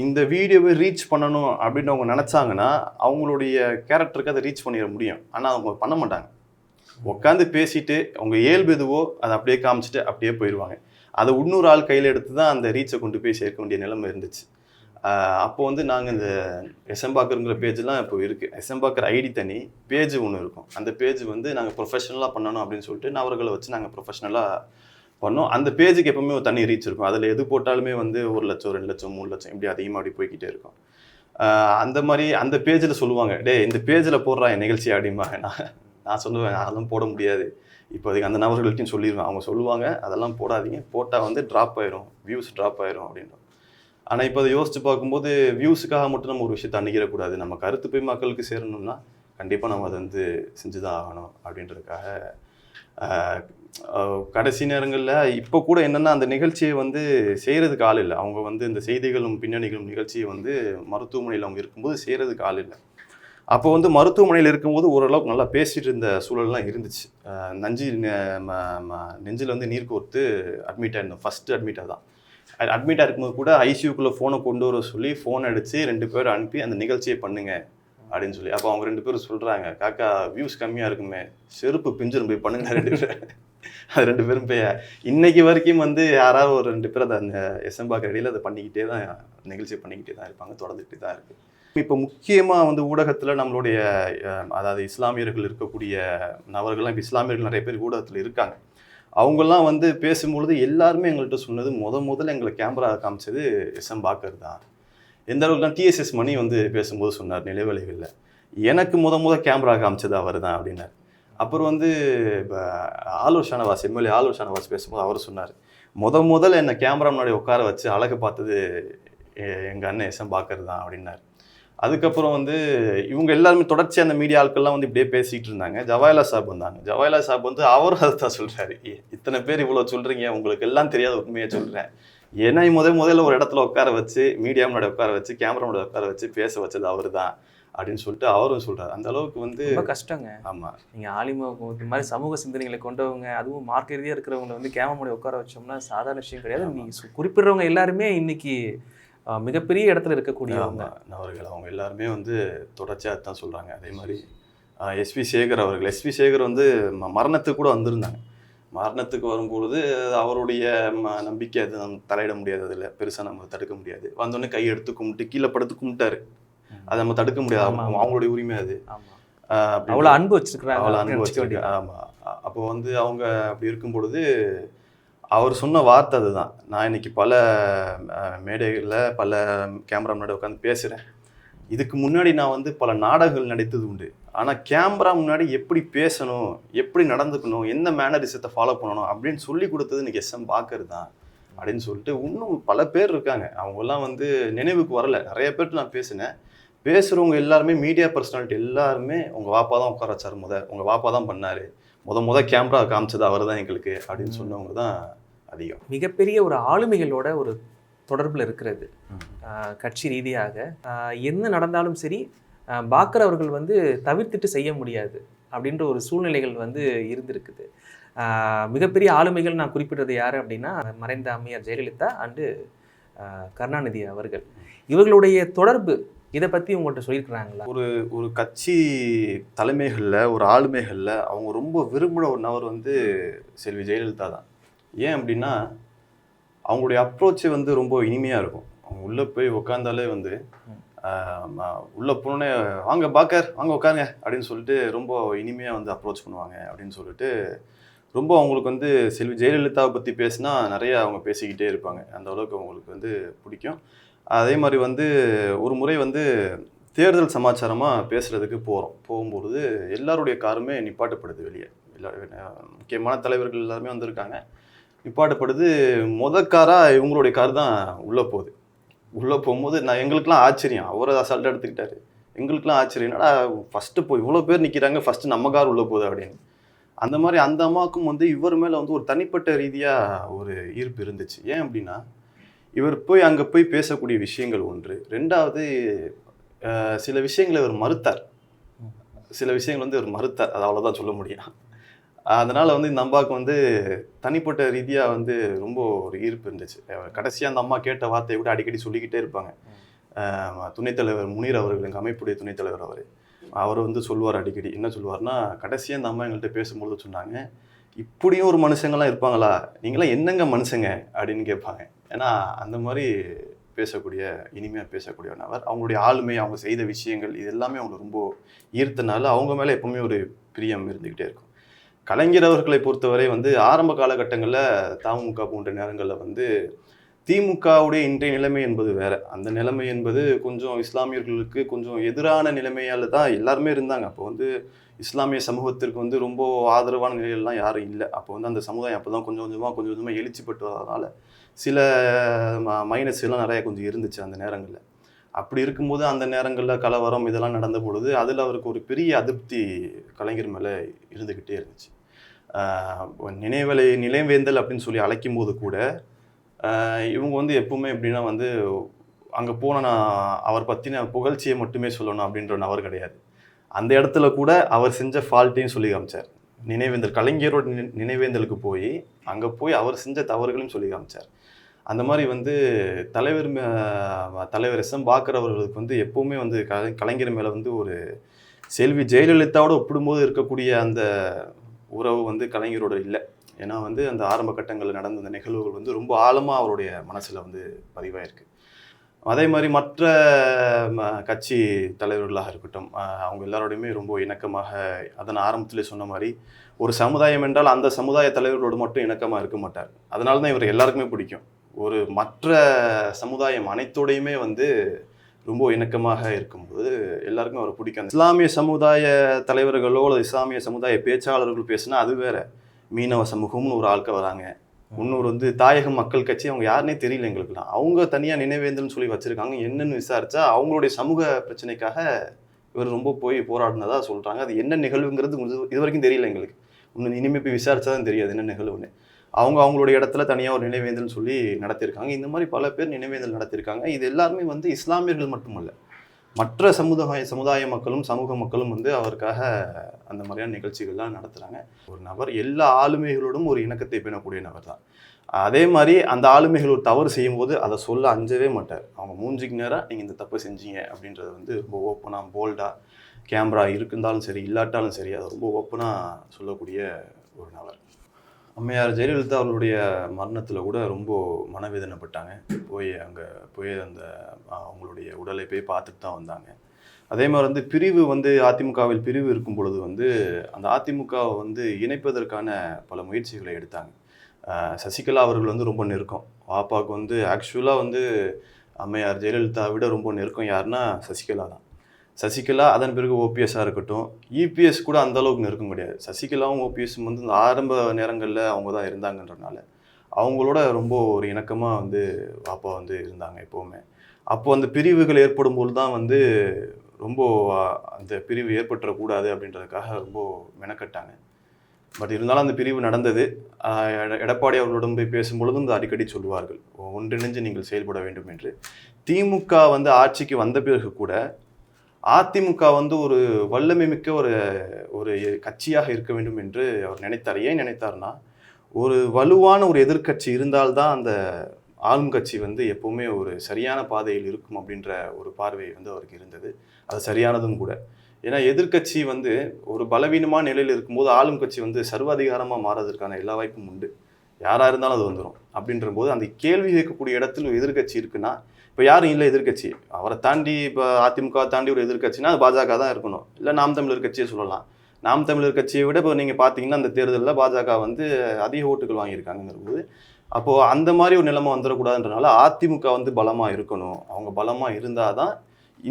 இந்த வீடியோவை ரீச் பண்ணணும் அப்படின்னு அவங்க நினச்சாங்கன்னா அவங்களுடைய கேரக்டருக்கு அதை ரீச் பண்ணிட முடியும். ஆனால் அவங்க பண்ண மாட்டாங்க, உட்காந்து பேசிட்டு அவங்க இயல்பு எதுவோ அதை அப்படியே காமிச்சிட்டு அப்படியே போயிடுவாங்க. அதை இன்னொரு ஆள் கையில் எடுத்து தான் அந்த ரீச்சை கொண்டு போய் சேர்க்க வேண்டிய நிலைமை இருந்துச்சு. அப்போ வந்து நாங்கள் இந்த எஸ்எம்பாக்கருங்கிற பேஜெலாம் இப்போ இருக்குது. எஸ்எம்பாக்கர் ஐடி தனி பேஜ் ஒன்று இருக்கும். அந்த பேஜ் வந்து நாங்கள் ப்ரொஃபஷனலாக பண்ணணும் அப்படின்னு சொல்லிட்டு நபர்களை வச்சு நாங்கள் ப்ரொஃபஷனலாக பண்ணோம். அந்த பேஜுக்கு எப்பவுமே ஒரு தனி ரீச் இருக்கும். அதில் எது போட்டாலுமே வந்து 1 லட்சம் 2 லட்சம் 3 லட்சம் இப்படி அதிகமாக அப்படி போய்கிட்டே இருக்கும். அந்த மாதிரி அந்த பேஜில் சொல்லுவாங்க, டே இந்த பேஜில் போடுறா என் நிகழ்ச்சி அப்படிம்பாங்க. நான் சொல்லுவேன் அதெல்லாம் போட முடியாது, இப்போ அதுக்கு அந்த நபர்கள்ட்டையும் சொல்லிடுவேன். அவங்க சொல்லுவாங்க அதெல்லாம் போடாதீங்க, போட்டால் வந்து ட்ராப் ஆயிரும், வியூஸ் ட்ராப் ஆயிரும் அப்படின்றோம். ஆனால் இப்போ அதை யோசித்து பார்க்கும்போது வியூஸுக்காக மட்டும் நம்ம ஒரு விஷயத்தை அணுகிடக்கூடாது, நம்ம கருத்து போய் மக்களுக்கு சேரணும்னா கண்டிப்பாக நம்ம அதை வந்து செஞ்சு தான் ஆகணும் அப்படின்றதுக்காக கடைசி நேரங்களில் இப்போ கூட என்னென்னா அந்த நிகழ்ச்சியை வந்து செய்கிறதுக்கு ஆள் இல்லை. அவங்க வந்து இந்த செய்திகளும் பின்னணிகளும் நிகழ்ச்சியை வந்து மருத்துவமனையில் அவங்க இருக்கும்போது செய்கிறதுக்கு ஆள் இல்லை. அப்போ வந்து மருத்துவமனையில் இருக்கும்போது ஓரளவுக்கு நல்லா பேசிகிட்டு இருந்த சூழல்லாம் இருந்துச்சு. நெஞ்சில் வந்து நீர் கோர்த்து அட்மிட் ஆயிருந்தோம், ஃபஸ்ட்டு அட்மிட்டாக தான். அட்மிட்டாக இருக்கும்போது கூட ஐசியூக்குள்ளே ஃபோனை கொண்டு வர சொல்லி ஃபோன் அடித்து 2 பேர் அனுப்பி அந்த நிகழ்ச்சியை பண்ணுங்க அப்படின்னு சொல்லி. அப்போ அவங்க 2 பேரும் சொல்கிறாங்க, காக்கா வியூஸ் கம்மியாக இருக்குமே, செருப்பு பிஞ்சிரும் போய் பண்ணுங்க 2 பேர். அது 2 பேரும் போய் இன்னைக்கு வரைக்கும் வந்து யாராவது ஒரு 2 பேர் அதை அந்த எஸ்எம்பாக்கர் இடையில் அதை பண்ணிக்கிட்டே தான் நிகழ்ச்சி பண்ணிக்கிட்டே தான் இருப்பாங்க, தொடர்ந்துகிட்டே தான் இருக்குது. இப்போ முக்கியமாக வந்து ஊடகத்தில் நம்மளுடைய அதாவது இஸ்லாமியர்கள் இருக்கக்கூடிய நபர்கள்லாம், இப்போ இஸ்லாமியர்கள் நிறைய பேர் ஊடகத்தில் இருக்காங்க. அவங்கெல்லாம் வந்து பேசும்பொழுது எல்லாருமே எங்கள்கிட்ட சொன்னது முதல்ல எங்களை கேமரா காமிச்சது எஸ்எம்பாக்கர் தான். எந்த அளவுக்குலாம் டிஎஸ்எஸ் மணி வந்து பேசும்போது சொன்னார் நிலைவலைகளில், எனக்கு முதல் கேமரா காமிச்சது அவர் தான் அப்படின்னார். அப்புறம் வந்து இப்போ ஆலூர் ஷானவாஸ் எம்எல்ஏ ஆலூர் ஷானவாஸ் பேசும்போது அவர் சொன்னார், முதல்ல என்னை கேமரா முன்னாடி உட்கார வச்சு அழகு பார்த்தது எங்கள் அண்ணன் எஸ்எம் பாக்கர் தான் அப்படின்னாரு. அதுக்கப்புறம் வந்து இவங்க எல்லாருமே தொடர்ச்சியாக அந்த மீடியா ஆட்கள்லாம் வந்து இப்படியே பேசிகிட்டு இருந்தாங்க. ஜவாஹிலா சாப் வந்தாங்க. ஜவாஹிலா சாப் வந்து அவரும் அதை தான் சொல்கிறாரு, இத்தனை பேர் இவ்வளோ சொல்கிறீங்க, உங்களுக்கு எல்லாம் தெரியாத உண்மையை சொல்கிறேன். ஏன்னா முதல்ல ஒரு இடத்துல உட்கார வச்சு, மீடியா முன்னாடி உட்கார வச்சு, கேமரா முன்னாடி உட்கார வச்சு பேச வச்சது அவர் தான் அப்படின்னு சொல்லிட்டு அவரும் சொல்கிறார். அந்த அளவுக்கு வந்து ரொம்ப கஷ்டங்க. ஆமாம், நீங்கள் ஆலிமா இந்த மாதிரி சமூக சிந்தனைகளை கொண்டவங்க, அதுவும் மார்க்க ரீதியாக இருக்கிறவங்களை வந்து கேமரா முன்னாடி உட்கார வச்சோம்னா சாதாரண விஷயம் கிடையாது. நீங்கள் குறிப்பிடுறவங்க எல்லாருமே இன்னைக்கு மிகப்பெரிய இடத்துல இருக்கக்கூடியவங்க அவர்கள். அவங்க எல்லாருமே வந்து தொடர்ச்சியாக தான் சொல்கிறாங்க. அதே மாதிரி எஸ்வி சேகர் அவர்கள், எஸ்வி சேகர் வந்து மரணத்துக்கு கூட வந்திருந்தாங்க. மரணத்துக்கு வரும்பொழுது அவருடைய நம்பிக்கை அது நம்ம தலையிட முடியாது, அதில் பெருசாக நம்ம தடுக்க முடியாது. வந்தோடனே கை எடுத்து கும்பிட்டு கீழே படுத்து கும்பிட்டாரு, அதை நம்ம தடுக்க முடியாது, அவங்களுடைய உரிமை அது. அவ்வளோ அன்பு வச்சிருக்கிறாங்க, அவ்வளோ அன்பு வச்சிருக்காங்க. ஆமாம். அப்போ வந்து அவங்க அப்படி இருக்கும் பொழுது அவர் சொன்ன வார்த்தை அதுதான். நான் இன்னைக்கு பல மேடைகளில் பல கேமரா முன்னாடி உட்காந்து பேசுகிறேன். இதுக்கு முன்னாடி நான் வந்து பல நாடகங்கள் நடித்தது உண்டு. ஆனால் கேமரா முன்னாடி எப்படி பேசணும், எப்படி நடந்துக்கணும், என்ன மேனரிசத்தை ஃபாலோ பண்ணணும் அப்படின்னு சொல்லி கொடுத்தது இன்னைக்கு எஸ்எம் பாக்கர் தான் அப்படின்னு சொல்லிட்டு இன்னும் பல பேர் இருக்காங்க. அவங்கெல்லாம் வந்து நினைவுக்கு வரல. நிறைய பேர்ட்டு நான் பேசினேன். பேசுகிறவங்க எல்லாருமே மீடியா பர்சனாலிட்டி எல்லாருமே உங்கள் வாப்பா தான் உட்கார வச்சார், உங்கள் வாப்பா தான் பண்ணார், கேமரா காமிச்சது அவர் தான் எங்களுக்கு அப்படின்னு சொன்னவங்க தான் அதிகம். மிகப்பெரிய ஒரு ஆளுமைகளோட ஒரு தொடர்பில் இருக்கிறது கட்சி ரீதியாக. என்ன நடந்தாலும் சரி பாக்கர் அவர்கள் வந்து தவிர்த்துட்டு செய்ய முடியாது அப்படின்ற ஒரு சூழ்நிலைகள் வந்து இருந்திருக்குது. மிகப்பெரிய ஆளுமைகள் நான் குறிப்பிடுறது யார் அப்படின்னா மறைந்த அம்மையார் ஜெயலலிதா அண்டு கருணாநிதி அவர்கள். இவர்களுடைய தொடர்பு இதை பற்றி உங்கள்கிட்ட சொல்லியிருக்கிறாங்களா? ஒரு கட்சி தலைமைகளில், ஒரு ஆளுமைகளில் அவங்க ரொம்ப விரும்பின ஒரு நபர் வந்து செல்வி ஜெயலலிதா தான். ஏன் அப்படின்னா அவங்களுடைய அப்ரோச்சே வந்து ரொம்ப இனிமையாக இருக்கும். அவங்க உள்ளே போய் உட்காந்தாலே வந்து உள்ளே போனோடனே வாங்க பாக்கர் வாங்க உட்காருங்க அப்படின்னு சொல்லிட்டு ரொம்ப இனிமையாக வந்து அப்ரோச் பண்ணுவாங்க அப்படின்னு சொல்லிட்டு ரொம்ப அவங்களுக்கு வந்து செல்வி ஜெயலலிதாவை பற்றி பேசினா நிறைய அவங்க பேசிக்கிட்டே இருப்பாங்க. அந்த அளவுக்கு அவங்களுக்கு வந்து பிடிக்கும். அதே மாதிரி வந்து ஒரு முறை வந்து தேர்தல் சமாச்சாரமாக பேசுகிறதுக்கு போகும்பொழுது எல்லாருடைய காருமே நிப்பாட்டப்படுது வெளியே. முக்கியமான தலைவர்கள் எல்லாருமே வந்திருக்காங்க, நிப்பாட்டப்படுது. காராக இவங்களுடைய கார் தான் உள்ளே போகுது. உள்ளே போகும்போது எங்களுக்கெல்லாம் ஆச்சரியம். அவரை அசால்ட்டாக எடுத்துக்கிட்டாரு. எங்களுக்கெல்லாம் ஆச்சரியம், என்னடா ஃபஸ்ட்டு போய் இவ்வளோ பேர் நிற்கிறாங்க, ஃபஸ்ட்டு நம்ம கார் உள்ளே போகுது அப்படின்னு. அந்த மாதிரி அந்த அம்மாவுக்கும் வந்து இவர் மேலே வந்து ஒரு தனிப்பட்ட ரீதியாக ஒரு ஈர்ப்பு இருந்துச்சு. ஏன் அப்படின்னா இவர் போய் அங்கே போய் பேசக்கூடிய விஷயங்கள் ஒன்று. ரெண்டாவது சில விஷயங்களை இவர் மறுத்தார். அது அவ்வளோதான் சொல்ல முடியும். அதனால் வந்து இந்த அம்மாவுக்கு வந்து தனிப்பட்ட ரீதியாக வந்து ரொம்ப ஒரு ஈர்ப்பு இருந்துச்சு. கடைசியாக அந்த அம்மா கேட்ட வார்த்தையை கூட அடிக்கடி சொல்லிக்கிட்டே இருப்பாங்க. துணைத்தலைவர் முனீர் அவர்கள், எங்கள் அமைப்புடைய துணைத்தலைவர், அவர் வந்து சொல்லுவார் அடிக்கடி. என்ன சொல்லுவார்னா, கடைசியாக அந்த அம்மா எங்கள்கிட்ட பேசும்பொழுது சொன்னாங்க, இப்படியும் ஒரு மனுஷங்கள்லாம் இருப்பாங்களா, நீங்களாம் என்னங்க மனுஷங்க அப்படின்னு கேட்பாங்க. ஏன்னா அந்த மாதிரி இனிமையாக பேசக்கூடிய நபர். அவங்களுடைய ஆளுமை, அவங்க செய்த விஷயங்கள் இது எல்லாமே அவங்க ரொம்ப ஈர்த்தனால அவங்க மேலே எப்பவுமே ஒரு பிரியம் இருந்துக்கிட்டே இருக்கும். கலைஞர் அவர்களை பொறுத்தவரை வந்து ஆரம்ப காலகட்டங்களில் தமுக போன்ற நேரங்களில் வந்து திமுகவுடைய இன்றைய நிலைமை என்பது வேற. அந்த நிலைமை என்பது கொஞ்சம் இஸ்லாமியர்களுக்கு கொஞ்சம் எதிரான நிலைமையால் தான் எல்லாருமே இருந்தாங்க. அப்போ வந்து இஸ்லாமிய சமூகத்திற்கு வந்து ரொம்ப ஆதரவான நிலையிலலாம் யாரும் இல்லை. அப்போ வந்து அந்த சமுதாயம் அப்போ தான் கொஞ்சம் கொஞ்சமாக எழுச்சிப்பட்டு வரதுனால சில மைனஸ் எல்லாம் நிறைய கொஞ்சம் இருந்துச்சு அந்த நேரங்களில். அப்படி இருக்கும்போது அந்த நேரங்களில் கலவரம் இதெல்லாம் நடந்த பொழுது அதில் அவருக்கு ஒரு பெரிய அதிருப்தி கலைஞர் மேலே இருந்துக்கிட்டே இருந்துச்சு. நினைவேந்தல் அப்படின்னு சொல்லி அழைக்கும் போது கூட இவங்க வந்து எப்பவுமே எப்படின்னா வந்து அங்கே போன நான் அவர் பற்றின புகழ்ச்சியை மட்டுமே சொல்லணும் அப்படின்ற நபர் கிடையாது. அந்த இடத்துல கூட அவர் செஞ்ச ஃபால்ட்டையும் சொல்லி காமிச்சார். கலைஞரோட நினைவேந்தலுக்கு போய் அங்கே போய் அவர் செஞ்ச தவறுகளையும் சொல்லி காமிச்சார். அந்த மாதிரி வந்து தலைவர் எஸ்எம் பாக்கர் அவர்களுக்கு வந்து எப்பவுமே வந்து கலைஞர் மேலே வந்து ஒரு செல்வி ஜெயலலிதாவோட ஒப்பிடும்போது இருக்கக்கூடிய அந்த உறவு வந்து கலைஞரோட இல்லை. ஏன்னா வந்து அந்த ஆரம்ப கட்டங்களில் நடந்த அந்த நிகழ்வுகள் வந்து ரொம்ப ஆழமாக அவருடைய மனசில் வந்து பதிவாயிருக்கு. அதே மாதிரி மற்ற கட்சி தலைவர்களாக இருக்கட்டும், அவங்க எல்லாரோடையுமே ரொம்ப இணக்கமாக, அதன் ஆரம்பத்திலே சொன்ன மாதிரி ஒரு சமுதாயம் என்றால் அந்த சமுதாய தலைவர்களோடு மட்டும் இணக்கமாக இருக்க மாட்டார். அதனால தான் இவர் எல்லாருக்குமே பிடிக்கும். ஒரு மற்ற சமுதாயம் அனைத்தோடையுமே வந்து ரொம்ப இணக்கமாக இருக்கும்போது எல்லாருக்கும் அவரை பிடிக்கும். இஸ்லாமிய சமுதாய தலைவர்களோ அல்லது இஸ்லாமிய சமுதாய பேச்சாளர்கள் பேசுனா அது வேற. மீனவ சமூகம்னு ஒரு ஆட்கள் வராங்க, இன்னொரு வந்து தாயக மக்கள் கட்சி, அவங்க யாருன்னே தெரியல எங்களுக்குலாம். அவங்க தனியாக நினைவேந்தல்னு சொல்லி வச்சுருக்காங்க. என்னன்னு விசாரிச்சா அவங்களுடைய சமூக பிரச்சனைக்காக இவர் ரொம்ப போய் போராடினதா சொல்கிறாங்க. அது என்ன நிகழ்வுங்கிறது இது வரைக்கும் தெரியல எங்களுக்கு. இன்னும் இனிமேல் போய் விசாரிச்சா தான் தெரியாது என்ன நிகழ்வுன்னு. அவங்களுடைய இடத்துல தனியாக ஒரு நினைவேந்தல்னு சொல்லி நடத்தியிருக்காங்க. இந்த மாதிரி பல பேர் நினைவேந்தல் நடத்தியிருக்காங்க. இது எல்லாருமே வந்து இஸ்லாமியர்கள் மட்டுமல்ல, மற்ற சமுதாய மக்களும் சமூக மக்களும் வந்து அவருக்காக அந்த மாதிரியான நிகழ்ச்சிகள்லாம் நடத்துகிறாங்க. ஒரு நபர் எல்லா ஆளுமைகளோடும் ஒரு இணக்கத்தை பேணக்கூடிய நபர் தான். அதே மாதிரி அந்த ஆளுமைகள் ஒரு தவறு செய்யும்போது அதை சொல்ல அஞ்சவே மாட்டார். அவங்க மூஞ்சிக்கு நேராக நீங்கள் இந்த தப்பு செஞ்சீங்க அப்படின்றத வந்து ரொம்ப ஓப்பனாக போல்டாக, கேமரா இருந்தாலும் சரி இல்லாட்டாலும் சரி, அதை ரொம்ப ஓப்பனாக சொல்லக்கூடிய ஒரு நபர். அம்மையார் ஜெயலலிதா அவர்களுடைய மரணத்தில் கூட ரொம்ப மனவேதனைப்பட்டாங்க. போய் அந்த அவங்களுடைய உடலை போய் பார்த்துட்டு தான் வந்தாங்க. அதே மாதிரி வந்து பிரிவு வந்து அதிமுகவில் பிரிவு இருக்கும் பொழுது வந்து அந்த அதிமுகவை வந்து இணைப்பதற்கான பல முயற்சிகளை எடுத்தாங்க. சசிகலா அவர்கள் வந்து ரொம்ப நெருக்கம். பாப்பாவுக்கு வந்து ஆக்சுவலாக வந்து அம்மையார் ஜெயலலிதா விட ரொம்ப நெருக்கம் யாருன்னா சசிகலா தான். சசிகலா, அதன் பிறகு ஓபிஎஸ்ஸாக இருக்கட்டும், இபிஎஸ் கூட அந்த அளவுக்கு நெருக்கம் கிடையாது. சசிகலாவும் ஓபிஎஸும் வந்து இந்த ஆரம்ப நேரங்களில் அவங்க தான் இருந்தாங்கன்றனால அவங்களோட ரொம்ப ஒரு இணக்கமாக வந்து பாப்பா வந்து இருந்தாங்க எப்போவுமே. அப்போ அந்த பிரிவுகள் ஏற்படும் போது தான் வந்து ரொம்ப அந்த பிரிவு ஏற்பட்டுறக்கூடாது அப்படின்றதுக்காக ரொம்ப மெனக்கட்டாங்க. பட் இருந்தாலும் அந்த பிரிவு நடந்தது. எடப்பாடி அவர்களுடன் போய் பேசும்பொழுதும் இந்த அடிக்கடி சொல்லுவார்கள், ஒன்றிணைஞ்சு நீங்கள் செயல்பட வேண்டும் என்று. திமுக வந்து ஆட்சிக்கு வந்த பிறகு கூட அதிமுக வந்து ஒரு வல்லமை மிக்க ஒரு கட்சியாக இருக்க வேண்டும் என்று அவர் நினைத்தார். ஏன் நினைத்தார்னா, ஒரு வலுவான ஒரு எதிர்க்கட்சி இருந்தால்தான் அந்த ஆளும் கட்சி வந்து எப்போவுமே ஒரு சரியான பாதையில் இருக்கும் அப்படின்ற ஒரு பார்வை வந்து அவருக்கு இருந்தது. அது சரியானதும் கூட. ஏன்னா எதிர்க்கட்சி வந்து ஒரு பலவீனமான நிலையில் இருக்கும்போது ஆளும் கட்சி வந்து சர்வாதிகாரமாக மாறதற்கான எல்லா வாய்ப்பும் உண்டு. யாராக இருந்தாலும் அது வந்துடும். அப்படின்ற போது அந்த கேள்வி கேட்கக்கூடிய இடத்துல ஒரு எதிர்க்கட்சி இருக்குன்னா, இப்போ யாரும் இல்லை எதிர்க்கட்சி, அவரை தாண்டி இப்போ அதிமுக தாண்டி ஒரு எதிர்க்கட்சினா அது பாஜக தான் இருக்கணும். இல்லை நாம் தமிழர் கட்சியை சொல்லலாம். நாம் தமிழர் கட்சியை விட இப்போ நீங்கள் பார்த்தீங்கன்னா அந்த தேர்தலில் பாஜக வந்து அதிக ஓட்டுகள் வாங்கியிருக்காங்கிற போது, அப்போது அந்த மாதிரி ஒரு நிலைமை வந்துடக்கூடாதுன்றனால அதிமுக வந்து பலமாக இருக்கணும். அவங்க பலமாக இருந்தால் தான்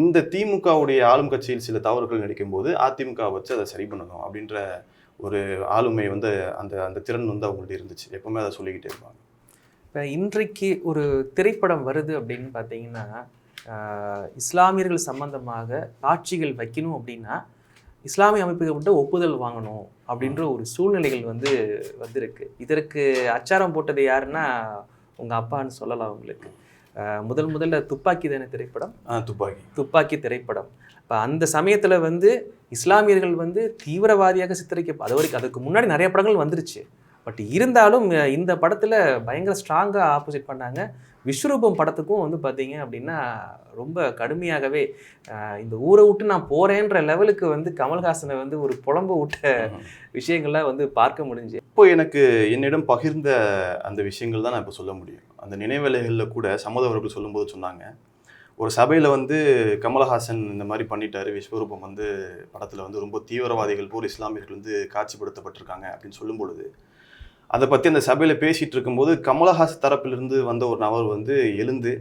இந்த திமுகவுடைய ஆளும் கட்சியில் சில தவறுகள் நடிக்கும்போது அதிமுக வச்சு அதை சரி பண்ணணும் அப்படின்ற ஒரு ஆளுமை வந்து அந்த அந்த திறன் வந்து அவங்கள்ட்ட இருந்துச்சு. எப்பவுமே அதை சொல்லிக்கிட்டே இருப்பாங்க. இப்போ இன்றைக்கு ஒரு திரைப்படம் வருது அப்படின்னு பார்த்தீங்கன்னா, இஸ்லாமியர்கள் சம்பந்தமாக காட்சிகள் வைக்கணும் அப்படின்னா இஸ்லாமிய அமைப்புகள் விட்டு ஒப்புதல் வாங்கணும் அப்படின்ற ஒரு சூழ்நிலைகள் வந்திருக்கு. இதற்கு அச்சாரம் போட்டது யாருன்னா உங்கள் அப்பான்னு சொல்லலாம். உங்களுக்கு முதல்ல துப்பாக்கி தானே திரைப்படம்? துப்பாக்கி திரைப்படம். இப்போ அந்த சமயத்தில் இஸ்லாமியர்கள் தீவிரவாதியாக அதுக்கு முன்னாடி நிறைய படங்கள் வந்துருச்சு. பட் இருந்தாலும் இந்த படத்தில் பயங்கர ஸ்ட்ராங்காக ஆப்போசிட் பண்ணாங்க. விஸ்வரூபம் படத்துக்கும் பார்த்தீங்க அப்படின்னா ரொம்ப கடுமையாகவே இந்த ஊரை விட்டு நான் போகிறேன்ற லெவலுக்கு கமல்ஹாசனை ஒரு புலம்ப விட்ட விஷயங்கள்லாம் பார்க்க முடிஞ்சு. இப்போ எனக்கு என்னிடம் பகிர்ந்த அந்த விஷயங்கள் தான் நான் இப்போ சொல்ல முடியும். அந்த நினைவலைகளில் கூட சமூக அவர்கள் சொல்லும்போது சொன்னாங்க, ஒரு சபையில் கமலஹாசன் இந்த மாதிரி பண்ணிட்டாரு, விஸ்வரூபம் படத்தில் ரொம்ப தீவிரவாதிகள் போர் இஸ்லாமியர்கள் காட்சிப்படுத்தப்பட்டிருக்காங்க அப்படின்னு சொல்லும் பொழுது அதை பற்றி அந்த சபையில் பேசிகிட்டு இருக்கும்போது கமலஹாசன் தரப்பிலிருந்து வந்த ஒரு நபர் எழுந்து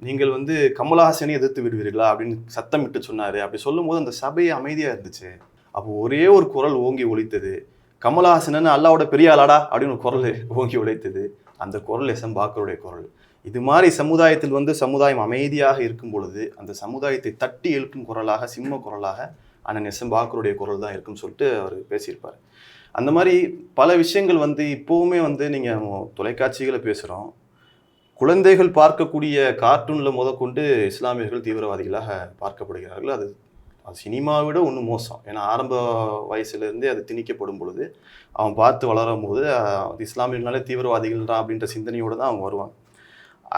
நீங்கள் கமலஹாசனை எதிர்த்து விடுவீர்களா அப்படின்னு சத்தமிட்டு சொன்னார். அப்படி சொல்லும்போது அந்த சபை அமைதியாக இருந்துச்சு. அப்போ ஒரே ஒரு குரல் ஓங்கி ஒலித்தது, கமலஹாசன் அல்லாவோட பெரிய ஆளாடா அப்படின்னு ஒரு குரல் ஓங்கி ஒலித்தது. அந்த குரல் எஸ்.எம். பாக்கருடைய குரல். இது மாதிரி சமுதாயத்தில் சமுதாயம் அமைதியாக இருக்கும் பொழுது அந்த சமுதாயத்தை தட்டி எழுப்பும் குரலாக, சிம்ம குரலாக அண்ணன் எஸ்.எம். பாக்கருடைய குரல் தான் இருக்குன்னு சொல்லிட்டு அவர் பேசியிருப்பார். அந்த மாதிரி பல விஷயங்கள் இப்போவுமே நீங்கள் தொலைக்காட்சிகளை பேசுகிறோம், குழந்தைகள் பார்க்கக்கூடிய கார்ட்டூனில் முதற்கொண்டு இஸ்லாமியர்கள் தீவிரவாதிகளாக பார்க்கப்படுகிறார்கள். அது சினிமாவை விட ஒன்றும் மோசம். ஏன்னா ஆரம்ப வயசுலேருந்தே அது திணிக்கப்படும் பொழுது அவன் பார்த்து வளரும் போது இஸ்லாமியர்களாலே தீவிரவாதிகள் தான் அப்படின்ற சிந்தனையோடு தான் அவங்க வருவாங்க.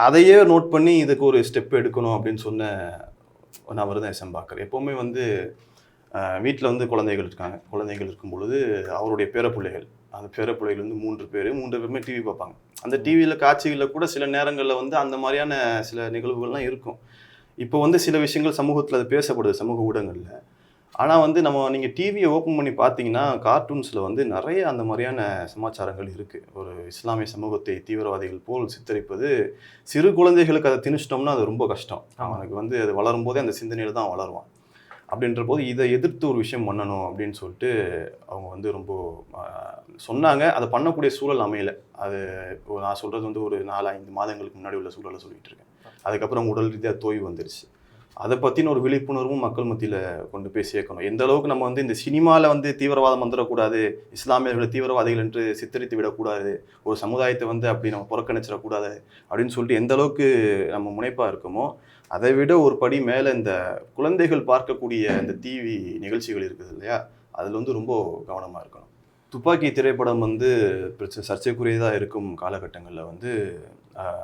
அதையே நோட் பண்ணி இதுக்கு ஒரு ஸ்டெப் எடுக்கணும் அப்படின்னு சொன்ன நபர் தான் எஸ்.எம். பாக்கர். எப்போவுமே வீட்டில் குழந்தைகள் இருக்காங்க. குழந்தைகள் இருக்கும் பொழுது அவருடைய பேரப்பிள்ளைகள், அந்த பேரப்பிள்ளைகள் 3 பேருமே டிவி பார்ப்பாங்க. அந்த டிவியில் காட்சிகளில் கூட சில நேரங்களில் அந்த மாதிரியான சில நிகழ்வுகள்லாம் இருக்கும். இப்போ சில விஷயங்கள் சமூகத்தில் அது பேசப்படுது சமூக ஊடகங்களில். ஆனால் நீங்கள் டிவியை ஓப்பன் பண்ணி பார்த்தீங்கன்னா கார்ட்டூன்ஸில் நிறைய அந்த மாதிரியான சமாச்சாரங்கள் இருக்குது. ஒரு இஸ்லாமிய சமூகத்தை தீவிரவாதிகள் போல் சித்தரிப்பது, சிறு குழந்தைகளுக்கு அதை திணிச்சிட்டோம்னா அது ரொம்ப கஷ்டம். அவனுக்கு அது வளரும் போதே அந்த சிந்தனையில் தான் வளருவான். அப்படின்ற போது இதை எதிர்த்து ஒரு விஷயம் பண்ணணும் அப்படின்னு சொல்லிட்டு அவங்க வந்து ரொம்ப சொன்னாங்க. அதை பண்ணக்கூடிய சூழல் அமையல. அது இப்போ நான் சொல்கிறது வந்து ஒரு 4-5 மாதங்களுக்கு முன்னாடி உள்ள சூழலை சொல்லிட்டு இருக்கேன். அதுக்கப்புறம் உடல் ரீதியாக தோய்வு வந்துருச்சு. அதை பற்றின ஒரு விழிப்புணர்வும் மக்கள் மத்தியில் கொண்டு போய் சேர்க்கணும். எந்த அளவுக்கு நம்ம வந்து இந்த சினிமாவில் வந்து தீவிரவாதம் வந்துடக்கூடாது, இஸ்லாமியர்களை தீவிரவாதிகள் என்று சித்தரித்து விடக்கூடாது, ஒரு சமுதாயத்தை வந்து அப்படி நம்ம புறக்கணிச்சிடக்கூடாது அப்படின்னு சொல்லிட்டு எந்த அளவுக்கு நம்ம முனைப்பாக இருக்குமோ, அதை விட ஒரு படி மேலே இந்த குழந்தைகள் பார்க்கக்கூடிய இந்த டிவி நிகழ்ச்சிகள் இருக்குது இல்லையா, அதில் வந்து ரொம்ப கவனமாக இருக்கணும். துப்பாக்கி திரைப்படம் வந்து சர்ச்சைக்குரியதாக இருக்கும் காலகட்டங்களில் வந்து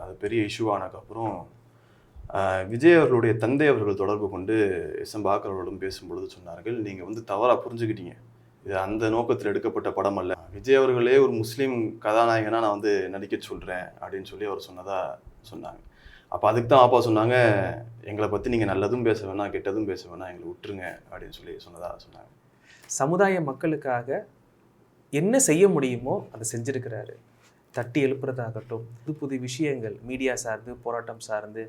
அது பெரிய இஷ்யூ ஆனதுக்கப்புறம் விஜய் அவர்களுடைய தந்தை அவர்கள் தொடர்பு கொண்டு எஸ்.எம். பாக்கர் அவர்களும் பேசும்பொழுது சொன்னார்கள், நீங்கள் வந்து தவறாக புரிஞ்சுக்கிட்டீங்க, இது அந்த நோக்கத்தில் எடுக்கப்பட்ட படம் அல்ல, விஜய் அவர்களே ஒரு முஸ்லீம் கதாநாயகனாக நான் வந்து நடிக்க சொல்கிறேன் அப்படின்னு சொல்லி அவர் சொன்னாங்க. அப்போ அதுக்கு தான் அப்பா சொன்னாங்க, எங்களை பற்றி நீங்கள் நல்லதும் பேச வேணாம் கெட்டதும் பேச வேணாம், எங்களை விட்டுருங்க அப்படின்னு சொல்லி சொன்னாங்க. சமுதாய மக்களுக்காக என்ன செய்ய முடியுமோ அதை செஞ்சுருக்கிறாரு. தட்டி எழுப்புறதாகட்டும், புது புது விஷயங்கள் மீடியா சார்ந்து, போராட்டம் சார்ந்து,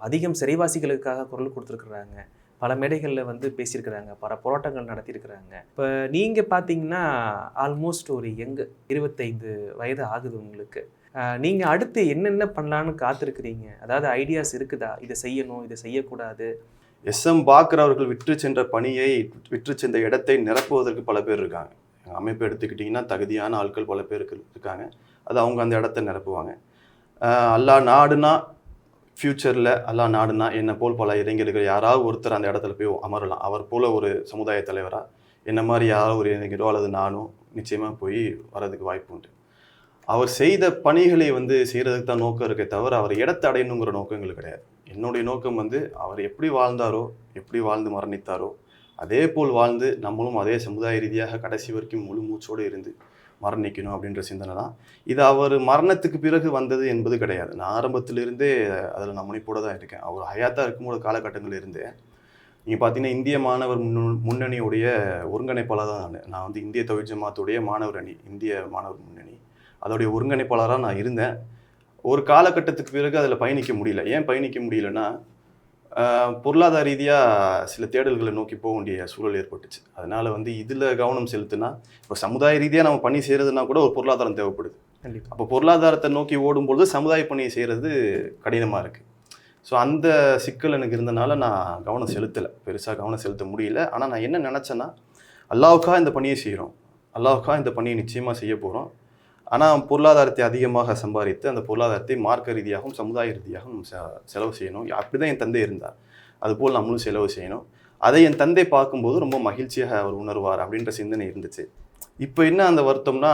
அதிகம் சிறைவாசிகளுக்காக குரல் கொடுத்துருக்குறாங்க, பல மேடைகளில் வந்து பேசியிருக்கிறாங்க, பல போராட்டங்கள் நடத்தியிருக்கிறாங்க. இப்போ நீங்கள் பார்த்தீங்கன்னா ஆல்மோஸ்ட் ஒரு 25 வயது ஆகுது உங்களுக்கு. நீங்கள் அடுத்து என்னென்ன பண்ணலான்னு காத்திருக்கிறீங்க? அதாவது ஐடியாஸ் இருக்குதா, இதை செய்யணும், இதை செய்யக்கூடாது? எஸ்.எம். பாக்கர் அவர்கள் விற்று சென்ற பணியை, விற்று சென்ற இடத்தை நிரப்புவதற்கு பல பேர் இருக்காங்க. அமைப்பு எடுத்துக்கிட்டிங்கன்னா தகுதியான ஆட்கள் பல பேர் இருக்காங்க. அது அவங்க அந்த இடத்த நிரப்புவாங்க. அல்லா நாடுனா ஃப்யூச்சரில் அல்லா நாடுனா என்னை போல் பல இளைஞர்கள் யாராவது ஒருத்தர் அந்த இடத்துல போய் அமரலாம். அவர் போல் ஒரு சமுதாய தலைவராக என்ன மாதிரி யாராவது ஒரு இளைஞரோ அல்லது நானும் நிச்சயமாக போய் வர்றதுக்கு வாய்ப்பு உண்டு. அவர் செய்த பணிகளை வந்து செய்கிறதுக்கு தான் நோக்கம் இருக்கே தவிர அவர் இடத்தை அடையணுங்கிற நோக்கம் எங்களுக்கு கிடையாது. என்னுடைய நோக்கம் வந்து அவர் எப்படி வாழ்ந்தாரோ, எப்படி வாழ்ந்து மரணித்தாரோ அதே போல் வாழ்ந்து நம்மளும் அதே சமுதாய ரீதியாக கடைசி வரைக்கும் முழு மூச்சோடு இருந்து மரணிக்கணும் அப்படின்ற சிந்தனை தான். இது அவர் மரணத்துக்கு பிறகு வந்தது என்பது கிடையாது. நான் ஆரம்பத்திலிருந்தே அதில் நான் முனைப்போடு தான் இருக்கேன். அவர் ஹயாத்தாக இருக்கும்போது காலகட்டங்களில் இருந்தே நீங்கள் பார்த்தீங்கன்னா இந்திய மாணவர் முன்னணியுடைய ஒருங்கிணைப்பாளர் தான் நான் வந்து இந்திய தௌஹீத் ஜமாத்துடைய மாணவர் அணி, இந்திய மாணவர் முன்னணி, அதோடைய ஒருங்கிணைப்பாளராக நான் இருந்தேன். ஒரு காலகட்டத்துக்கு பிறகு அதில் பயணிக்க முடியல. ஏன் பயணிக்க முடியலன்னா, பொருளாதார ரீதியாக சில தேடல்களை நோக்கி போக வேண்டிய சூழல் ஏற்பட்டுச்சு. அதனால் வந்து இதில் கவனம் செலுத்தினா, இப்போ சமுதாய ரீதியாக நம்ம பணி செய்கிறதுனா கூட ஒரு பொருளாதாரம் தேவைப்படுது. கண்டிப்பாக. அப்போ பொருளாதாரத்தை நோக்கி ஓடும்பொழுது சமுதாய பணியை செய்கிறது கடினமாக இருக்குது. ஸோ அந்த சிக்கல் எனக்கு இருந்தனால நான் கவனம் செலுத்தலை, பெருசாக கவனம் செலுத்த முடியல. ஆனால் நான் என்ன நினச்சேன்னா, அல்லாஹ்வுக்காக இந்த பணியை செய்கிறோம், அல்லாஹ்வுக்காக இந்த பணியை நிச்சயமாக செய்ய போகிறோம். ஆனால் பொருளாதாரத்தை அதிகமாக சம்பாதித்து அந்த பொருளாதாரத்தை மார்க்க ரீதியாகவும் சமுதாய ரீதியாகவும் செலவு செய்யணும். அப்படி தான் என் தந்தை இருந்தார், அதுபோல் நம்மளும் செலவு செய்யணும். அதை என் தந்தை பார்க்கும்போது ரொம்ப மகிழ்ச்சியாக அவர் உணர்வார் அப்படின்ற சிந்தனை இருந்துச்சு. இப்போ என்ன அந்த வருத்தம்னா,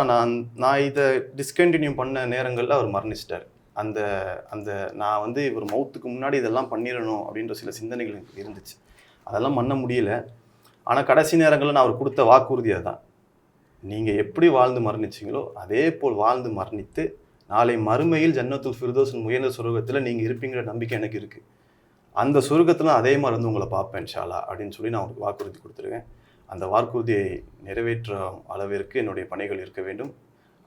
நான் இதை டிஸ்கண்டினியூ பண்ண நேரங்களில் அவர் மரணிச்சிட்டார். அந்த நான் வந்து இவர் மௌத்துக்கு முன்னாடி இதெல்லாம் பண்ணிடணும் அப்படின்ற சில சிந்தனைகள் எனக்கு இருந்துச்சு. அதெல்லாம் பண்ண முடியல. ஆனால் கடைசி நேரங்களில் நான் அவர் கொடுத்த வாக்குறுதி அதுதான், நீங்கள் எப்படி வாழ்ந்து மரணிச்சிங்களோ அதே போல் வாழ்ந்து மரணித்து நாளை மறுமையில் ஜன்னத்துல் ஃபிர்தௌஸ் உயர்ந்த சொர்க்கத்தில் நீங்கள் இருப்பீங்கிற நம்பிக்கை எனக்கு இருக்குது. அந்த சொர்க்கத்தில் அதே மாதிரி வந்து உங்களை பார்ப்பேன் இன்ஷா அல்லாஹ் அப்படின்னு சொல்லி நான் அவருக்கு வாக்குறுதி கொடுத்துருக்கேன். அந்த வாக்குறுதியை நிறைவேற்ற அளவிற்கு என்னுடைய பணிகள் இருக்க வேண்டும்.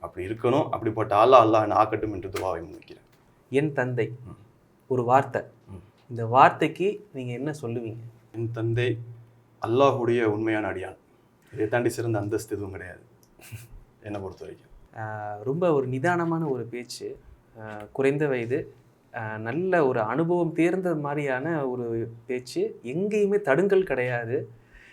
அப்படி இருக்கணும். அப்படிப்பட்ட அல்லாஹ் என்னை ஆக்கட்டும் என்று துவாவை முன்வைக்கிறேன். என் தந்தை ஒரு வார்த்தை, இந்த வார்த்தைக்கு நீங்கள் என்ன சொல்லுவீங்க? என் தந்தை அல்லாஹுடைய உண்மையான அடியான். இதை தாண்டி சிறந்த அந்தஸ்து எதுவும் கிடையாது என்னை பொறுத்த வரைக்கும். ரொம்ப ஒரு நிதானமான ஒரு பேச்சு, குறைந்த வயது, நல்ல ஒரு அனுபவம் தேர்ந்த மாதிரியான ஒரு பேச்சு, எங்கேயுமே தடுங்கல் கிடையாது.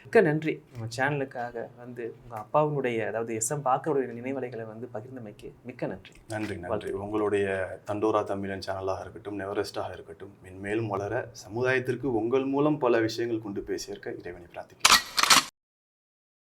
மிக்க நன்றி நம்ம சேனலுக்காக வந்து உங்கள் அப்பாவினுடைய, அதாவது எஸ்.எம். பாக்கருடைய நினைவலைகளை வந்து பகிர்ந்தமைக்கு மிக்க நன்றி. நன்றி. உங்களுடைய தண்டோரா தமிழன் சேனலாக இருக்கட்டும், நெவரெஸ்டாக இருக்கட்டும், மென்மேலும் வளர சமுதாயத்திற்கு உங்கள் மூலம் பல விஷயங்கள் கொண்டு போய் சேர்க்க இறைவனை பிரார்த்திக்கிறேன்.